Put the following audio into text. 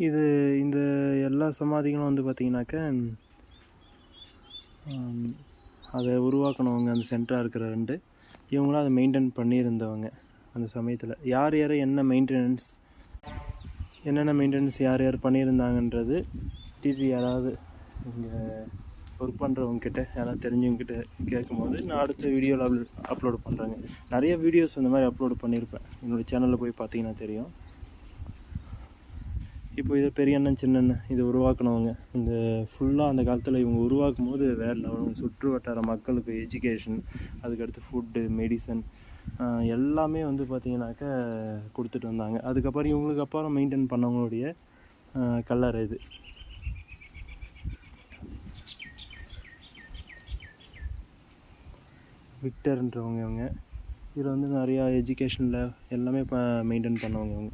இந்த எல்லா சமாதிகளும் வந்து பார்த்திங்கனாக்கா அதை உருவாக்கினவங்க அந்த சென்டராக இருக்கிற இவங்களும் அதை மெயின்டைன் பண்ணியிருந்தவங்க. அந்த சமயத்தில் யார் என்னென்ன மெயின்டெனன்ஸ் யார் பண்ணியிருந்தாங்கன்றது யாராவது இங்கே ஒர்க் பண்ணுறவங்கக்கிட்ட யாராவது தெரிஞ்சவங்கக்கிட்ட கேட்கும்போது நான் அடுத்த வீடியோவில் அப்லோடு பண்ணுறேங்க. நிறைய வீடியோஸ் இந்த மாதிரி அப்லோடு பண்ணியிருப்பேன். என்னோடய சேனலில் போய் பார்த்தீங்கன்னா தெரியும். இப்போ இது பெரிய அண்ணன் சின்ன அண்ணன் இது உருவாக்குனவங்க. இந்த ஃபுல்லாக அந்த காலத்தில் இவங்க உருவாக்கும் போது வேறு லெவலுங்க. சுற்று வட்டார மக்களுக்கு எஜுகேஷன், அதுக்கடுத்து ஃபுட்டு, மெடிசன் எல்லாமே வந்து பார்த்திங்கனாக்கா கொடுத்துட்டு வந்தாங்க. அதுக்கப்புறம் இவங்களுக்கு அப்புறம் மெயின்டைன் பண்ணவங்களுடைய கல்லறை இது. விக்டர்ன்றவங்க இவங்க. இதில் வந்து நிறையா எஜுகேஷனில் எல்லாமே மெயின்டைன் பண்ணவங்க இவங்க.